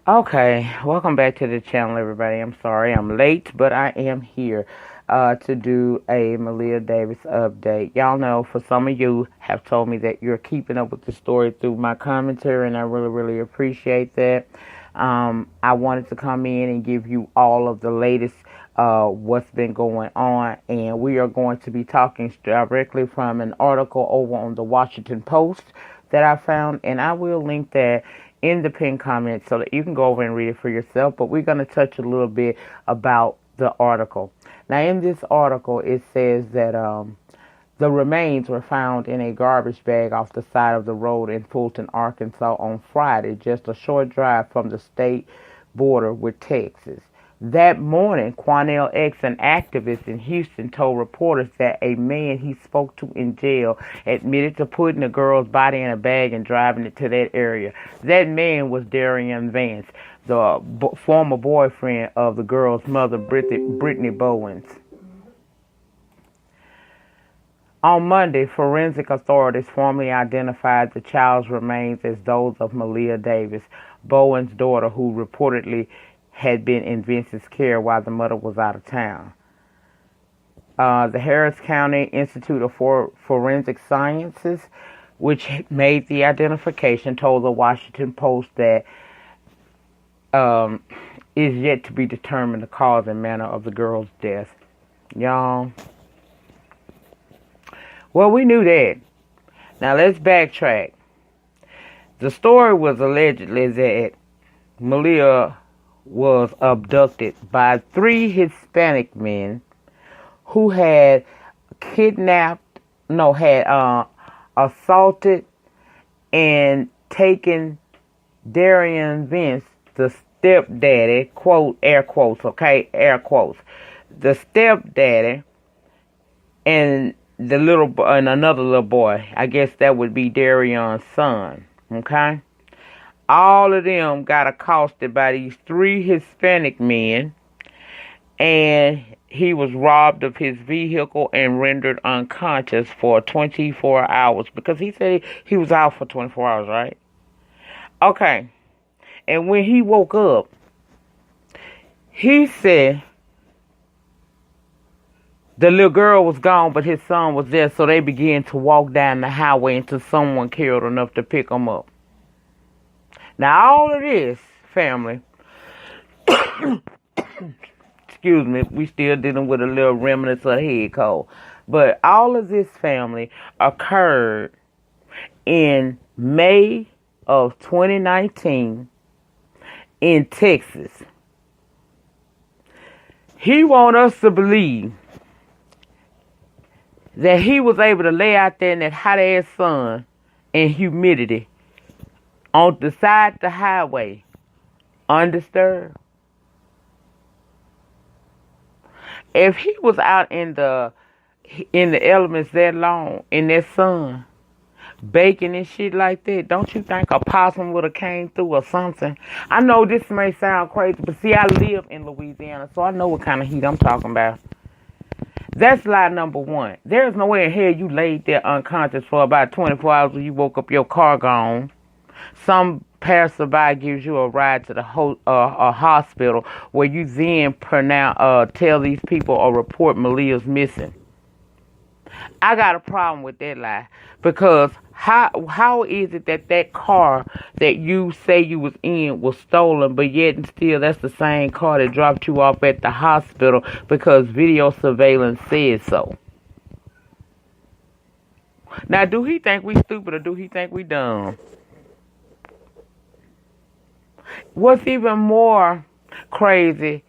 Okay, welcome back to the channel, everybody. I'm sorry I'm late, but I am here to do a Maleah Davis update. Y'all know, for some of you have told me that you're keeping up with the story through my commentary, and I really, really appreciate that. I wanted to come in and give you all of the latest what's been going on, and we are going to be talking directly from an article over on the Washington Post that I found, and I will link that in the pinned comment so that you can go over and read it for yourself. But we're going to touch a little bit about the article. Now, in this article, it says that the remains were found in a garbage bag off the side of the road in Fulton, Arkansas on Friday, just a short drive from the state border with Texas. That morning, Quanell X, an activist in Houston, told reporters that a man he spoke to in jail admitted to putting the girl's body in a bag and driving it to that area. That man was Darian Vance, the former boyfriend of the girl's mother, Brittany Bowens. On Monday, forensic authorities formally identified the child's remains as those of Maleah Davis, Bowen's daughter, who reportedly had been in Vince's care while the mother was out of town. The Harris County Institute of Forensic Sciences, which made the identification, told the Washington Post that is yet to be determined the cause and manner of the girl's death. Y'all, well, we knew that. Now let's backtrack. The story was allegedly that Maleah was abducted by 3 Hispanic men who had assaulted and taken Darian Vance, the stepdaddy, quote, air quotes, okay, air quotes, the stepdaddy, and and another little boy. I guess that would be Darian's son, okay? All of them got accosted by these 3 Hispanic men, and he was robbed of his vehicle and rendered unconscious for 24 hours, because he said he was out for 24 hours, right? Okay. And when he woke up, he said the little girl was gone, but his son was there, so they began to walk down the highway until someone cared enough to pick him up. Now, all of this, family, excuse me, we still dealing with a little remnants of head cold, but all of this, family, occurred in May of 2019 in Texas. He wants us to believe that he was able to lay out there in that hot-ass sun and humidity on the side of the highway, undisturbed. If he was out in the elements that long, in that sun, baking and shit like that, don't you think a possum would have came through or something? I know this may sound crazy, but see, I live in Louisiana, so I know what kind of heat I'm talking about. That's lie number one. There's no way in hell you laid there unconscious for about 24 hours when you woke up, your car gone. Some passerby gives you a ride to the a hospital, where you then tell these people or report Maleah's missing. I got a problem with that lie, because how is it that car that you say you was in was stolen, but yet and still that's the same car that dropped you off at the hospital because video surveillance says so? Now, do he think we stupid or do he think we dumb? What's even more crazy,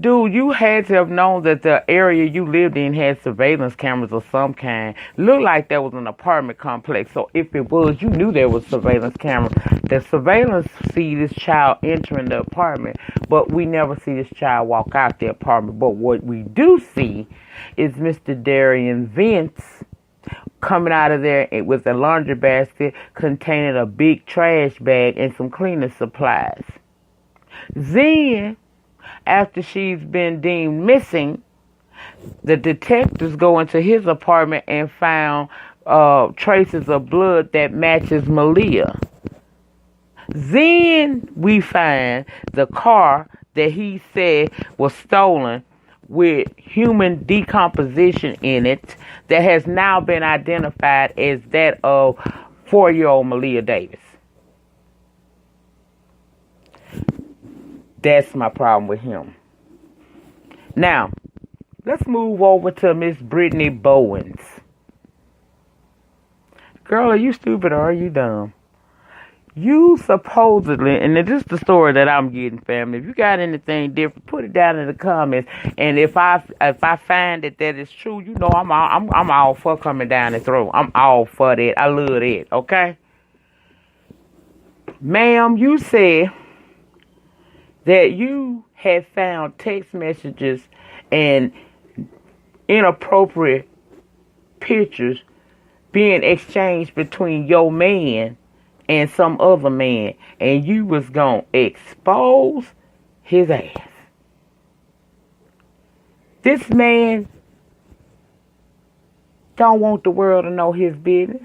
dude, you had to have known that the area you lived in had surveillance cameras of some kind. Looked like there was an apartment complex, so if it was, you knew there was surveillance cameras. The surveillance see this child entering the apartment, but we never see this child walk out the apartment. But what we do see is Mr. Darian Vance coming out of there with a laundry basket containing a big trash bag and some cleaning supplies. Then, after she's been deemed missing, the detectives go into his apartment and found traces of blood that matches Maleah. Then we find the car that he said was stolen with human decomposition in it that has now been identified as that of 4-year-old Maleah Davis. That's my problem with him. Now, let's move over to Miss Brittany Bowens. Girl, are you stupid or are you dumb? You supposedly, and this is the story that I'm getting, family. If you got anything different, put it down in the comments. And if I find that is true, you know I'm all for coming down the throat. I'm all for that. I love that. Okay, ma'am, you said that you had found text messages and inappropriate pictures being exchanged between your man and some other man, and you was gonna expose his ass. This man don't want the world to know his business.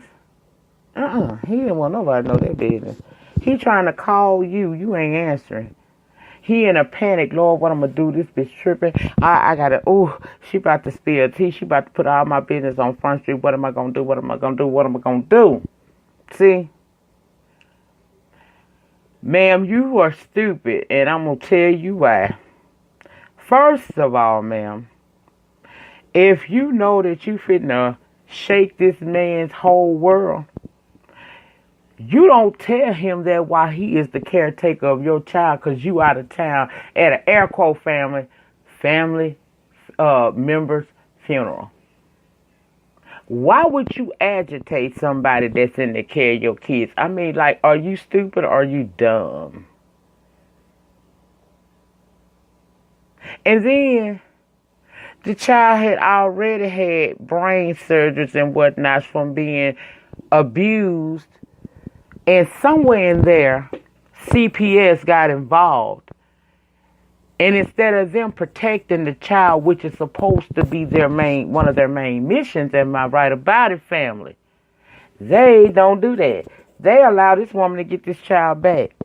He didn't want nobody to know that business. He trying to call you. You ain't answering. He in a panic. Lord, what I'm gonna do? This bitch tripping. I gotta. Oh, she about to spill tea. She about to put all my business on Front Street. What am I gonna do? What am I gonna do? What am I gonna do? See? Ma'am, you are stupid, and I'm going to tell you why. First of all, ma'am, if you know that you finna shake this man's whole world, you don't tell him that while he is the caretaker of your child because you out of town at an air quote family member's funeral. Why would you agitate somebody that's in the care of your kids? I mean, like, are you stupid or are you dumb? And then the child had already had brain surgeries and whatnot from being abused. And somewhere in there, CPS got involved. And instead of them protecting the child, which is supposed to be one of their main missions, am I right about it, family? They don't do that. They allow this woman to get this child back.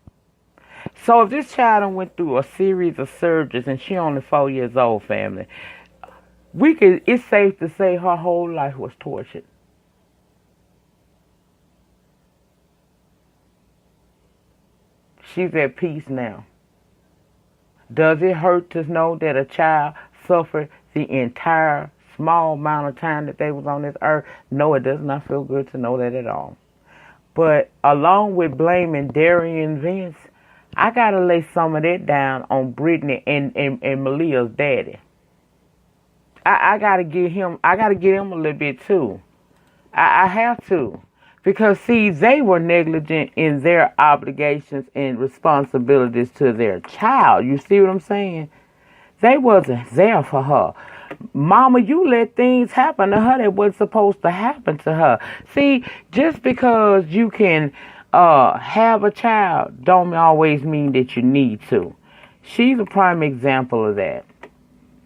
So if this child done went through a series of surgeries and she only 4 years old, family, it's safe to say her whole life was tortured. She's at peace now. Does it hurt to know that a child suffered the entire small amount of time that they was on this earth? No, it does not feel good to know that at all. But along with blaming Darian Vince, I got to lay some of that down on Brittany and Maleah's daddy. I got to get him a little bit too. I have to. Because, see, they were negligent in their obligations and responsibilities to their child. You see what I'm saying? They wasn't there for her. Mama, you let things happen to her that wasn't supposed to happen to her. See, just because you can have a child don't always mean that you need to. She's a prime example of that.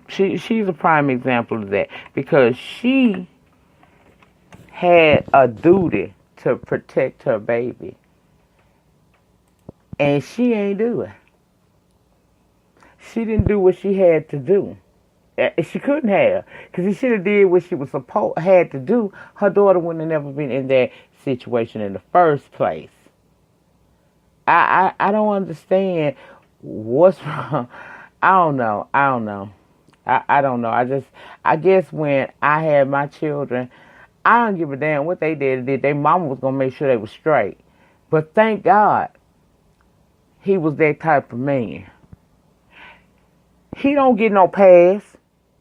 She's a prime example of that. Because she had a duty to protect her baby. And she ain't do it. She didn't do what she had to do. She couldn't have. Because if she did what she was had to do, her daughter wouldn't have never been in that situation in the first place. I don't understand what's wrong. I don't know. I don't know. I guess when I had my children, I don't give a damn what they did. Their mama was going to make sure they were straight. But thank God he was that type of man. He don't get no pass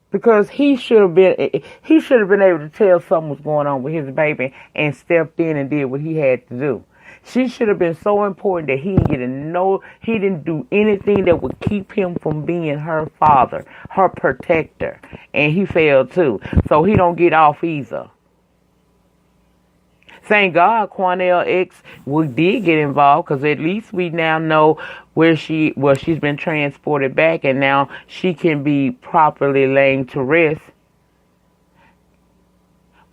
because he should have been able to tell something was going on with his baby and stepped in and did what he had to do. She should have been so important that he didn't do anything that would keep him from being her father, her protector. And he failed too. So he don't get off either. Thank God Cornell X did get involved because at least we now know where she's been transported back and now she can be properly laying to rest.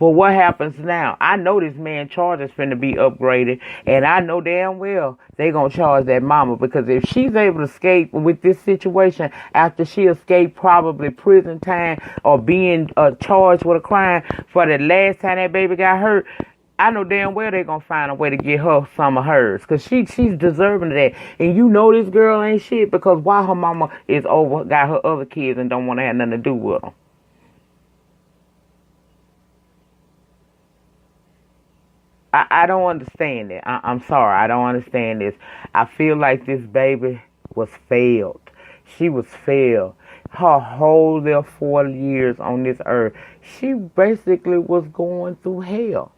But what happens now? I know this man charges finna be upgraded, and I know damn well they gonna charge that mama, because if she's able to escape with this situation after she escaped probably prison time or being charged with a crime for the last time that baby got hurt, I know damn well they gonna find a way to get her some of hers, because she's deserving of that. And you know this girl ain't shit, because why her mama is over, got her other kids and don't want to have nothing to do with them. I don't understand it. I'm sorry. I don't understand this. I feel like this baby was failed. She was failed. Her whole little 40 years on this earth, she basically was going through hell.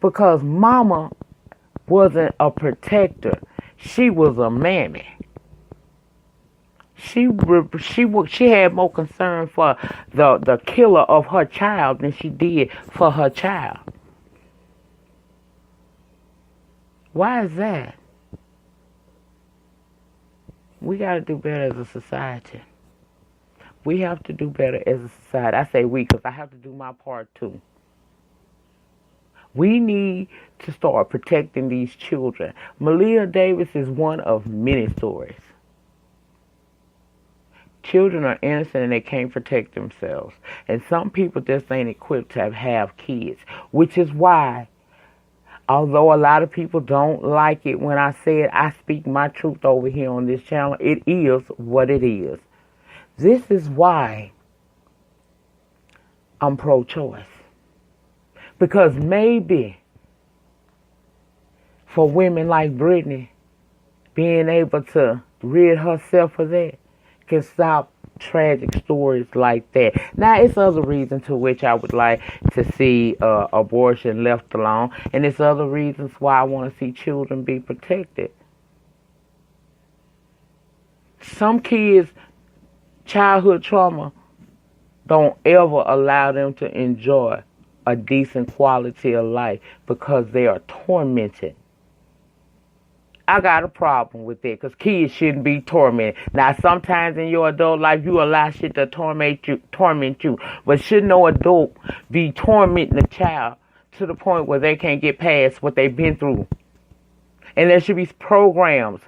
Because mama wasn't a protector. She was a mammy. She had more concern for the killer of her child than she did for her child. Why is that? We got to do better as a society. We have to do better as a society. I say we because I have to do my part too. We need to start protecting these children. Maleah Davis is one of many stories. Children are innocent and they can't protect themselves. And some people just ain't equipped to have kids, which is why, although a lot of people don't like it when I say it, I speak my truth over here on this channel. It is what it is. This is why I'm pro-choice. Because maybe for women like Brittany, being able to rid herself of that can stop tragic stories like that. Now, it's other reasons to which I would like to see abortion left alone, and it's other reasons why I want to see children be protected. Some kids' childhood trauma don't ever allow them to enjoy a decent quality of life because they are tormented. I got a problem with that because kids shouldn't be tormented. Now, sometimes in your adult life, you allow shit to torment you. But should no adult be tormenting a child to the point where they can't get past what they've been through? And there should be programs,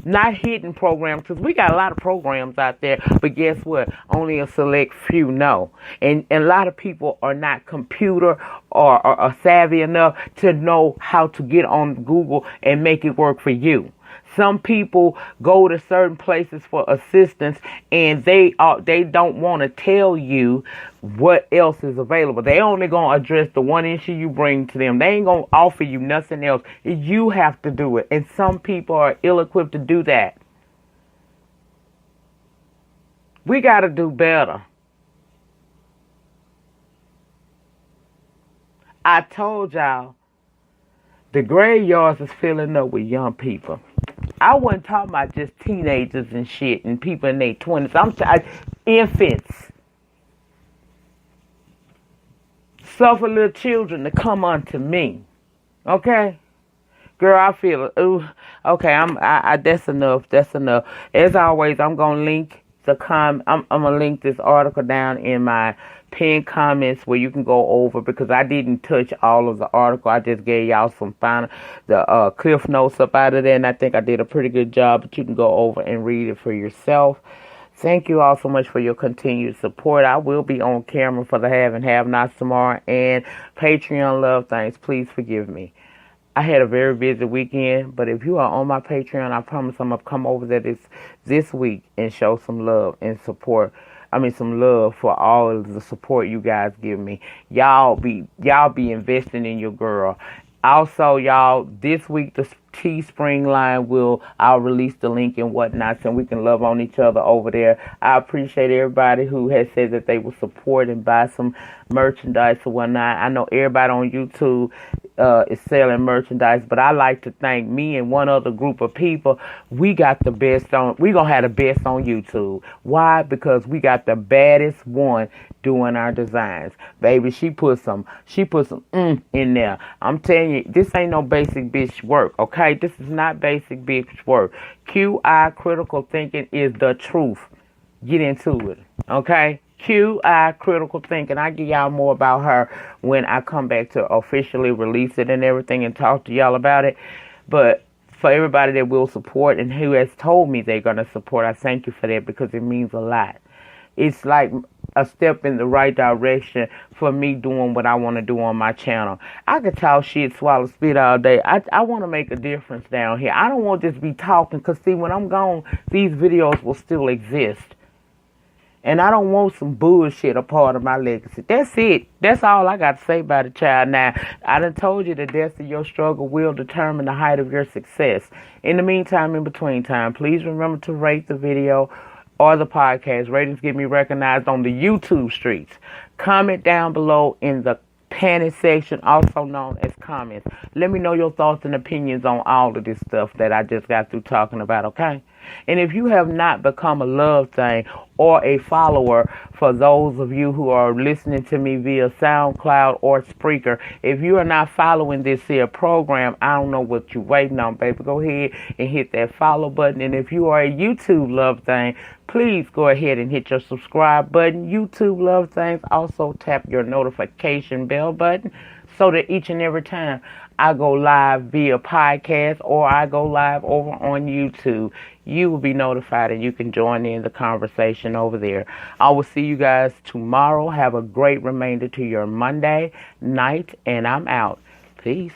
not hidden programs, because we got a lot of programs out there, but guess what? Only a select few know. And a lot of people are not computer or savvy enough to know how to get on Google and make it work for you. Some people go to certain places for assistance and they don't want to tell you what else is available. They only going to address the one issue you bring to them. They ain't going to offer you nothing else. You have to do it. And some people are ill-equipped to do that. We got to do better. I told y'all, the graveyards is filling up with young people. I wasn't talking about just teenagers and shit and people in their 20s. I'm infants. Suffer little children to come unto me. Okay? Girl, I feel it. Ooh, okay, that's enough. That's enough. As always, I'm gonna link I'm gonna link this article down in my pinned comments where you can go over, because I didn't touch all of the article. I just gave y'all some the cliff notes up out of there, and I think I did a pretty good job, but you can go over and read it for yourself. Thank you all so much for your continued support. I will be on camera for the have and have nots tomorrow, and Patreon love things. Please forgive me. I had a very busy weekend, but if you are on my Patreon, I promise I'm going to come over there this week and show some love and support. Some love for all of the support you guys give me. Y'all be investing in your girl. Also, y'all, this week the Teespring line I'll release the link and whatnot, so we can love on each other over there. I appreciate everybody who has said that they will support and buy some merchandise or whatnot. I know everybody on YouTube is selling merchandise, but I like to thank me and one other group of people. We got the best we gonna have the best on YouTube. Why? Because we got the baddest one doing our designs. Baby, she put some in there. I'm telling you, this ain't no basic bitch work, okay? This is not basic bitch work. QI, critical thinking, is the truth. Get into it, okay? QI Critical Thinking. I give y'all more about her when I come back to officially release it and everything and talk to y'all about it. But for everybody that will support and who has told me they're going to support, I thank you for that because it means a lot. It's like a step in the right direction for me doing what I want to do on my channel. I could talk shit, swallow spit all day. I want to make a difference down here. I don't want to just be talking because, see, when I'm gone, these videos will still exist. And I don't want some bullshit a part of my legacy. That's it. That's all I got to say about it, child. Now, I done told you the depth of your struggle will determine the height of your success. In the meantime, in between time, please remember to rate the video or the podcast. Ratings get me recognized on the YouTube streets. Comment down below in the panel section, also known as comments. Let me know your thoughts and opinions on all of this stuff that I just got through talking about, okay? And if you have not become a love thing or a follower, for those of you who are listening to me via SoundCloud or Spreaker, if you are not following this here program, I don't know what you're waiting on, baby. Go ahead and hit that follow button. And if you are a YouTube love thing, please go ahead and hit your subscribe button. YouTube love things, also tap your notification bell button so that each and every time I go live via podcast or I go live over on YouTube, you will be notified and you can join in the conversation over there. I will see you guys tomorrow. Have a great remainder to your Monday night, and I'm out. Peace.